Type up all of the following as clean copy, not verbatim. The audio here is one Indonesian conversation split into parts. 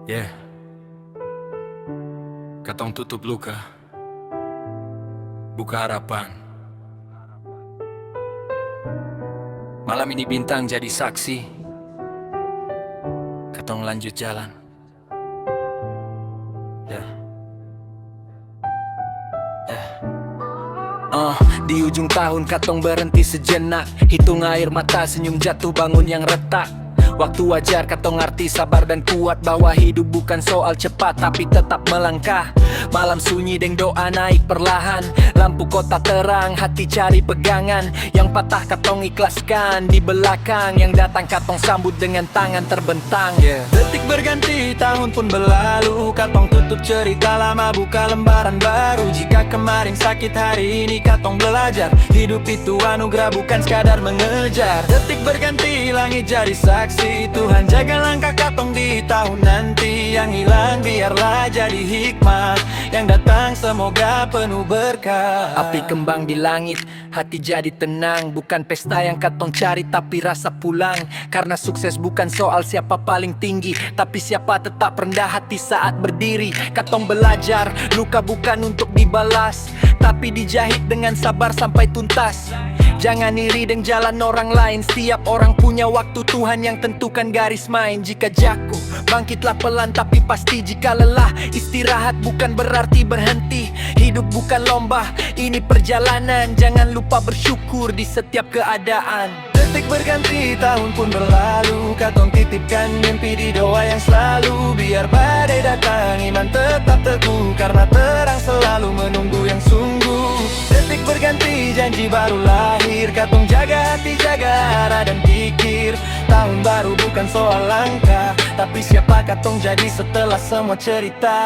Yeah, katong tutup luka, buka harapan. Malam ini bintang jadi saksi, katong lanjut jalan. Yeah. Di ujung tahun katong berhenti sejenak, hitung air mata, senyum jatuh, bangun yang retak. Waktu wajar katong arti sabar dan kuat, bahwa hidup bukan soal cepat tapi tetap melangkah. Malam sunyi deng doa naik perlahan, lampu kota terang, hati cari pegangan. Yang patah katong ikhlaskan di belakang, yang datang katong sambut dengan tangan terbentang. Detik berganti, tahun pun berlalu, katong tutup cerita lama, buka lembaran baru. Jika kemarin sakit, hari ini katong belajar. Hidup itu anugerah, bukan sekadar mengejar. Detik berganti, langit jadi saksi, Tuhan jaga langkah katong di tahun nanti. Yang hilang biarlah jadi hikmah, yang datang semoga penuh berkah. Api kembang di langit, hati jadi tenang. Bukan pesta yang katong cari tapi rasa pulang. Karena sukses bukan soal siapa paling tinggi, tapi siapa tetap rendah hati saat berdiri. Katong belajar, luka bukan untuk dibalas, tapi dijahit dengan sabar sampai tuntas. Jangan iri dengan jalan orang lain, setiap orang punya waktu, Tuhan yang tentukan garis main. Jika jatuh, bangkitlah pelan tapi pasti. Jika lelah, istirahat bukan berarti berhenti. Hidup bukan lomba, ini perjalanan. Jangan lupa bersyukur di setiap keadaan. Detik berganti, tahun pun berlalu, katong titipkan mimpi di doa yang selalu. Biar badai datang, iman tetap teguh, karena terang selalu menunggu yang sungguh. Detik berganti, janji baru lahir, katong jaga hati, jaga arah dan pikir. Tahun baru bukan soal langkah, tapi siapa katong jadi setelah semua cerita.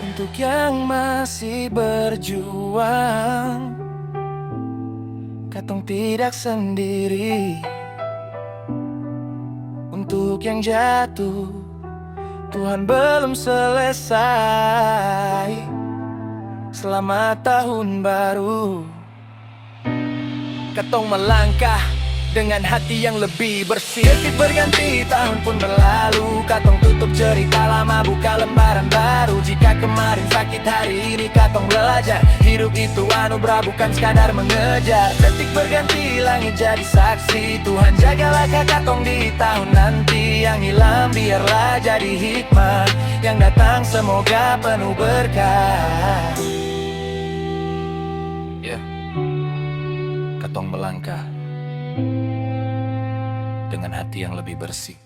Untuk yang masih berjuang, katong tidak sendiri. Untuk yang jatuh, Tuhan belum selesai. Selamat tahun baru. Katong melangkah dengan hati yang lebih bersih. Detik berganti, tahun pun berlalu, katong tutup cerita lama, buka lembaran baru. Jika kemarin sakit, hari ini katong belajar. Hidup itu anugerah, bukan sekadar mengejar. Detik berganti, langit jadi saksi, Tuhan jaga langkah katong di tahun nanti. Yang hilang biarlah jadi hikmah, yang datang semoga penuh berkah. Katong melangkah dengan hati yang lebih bersih.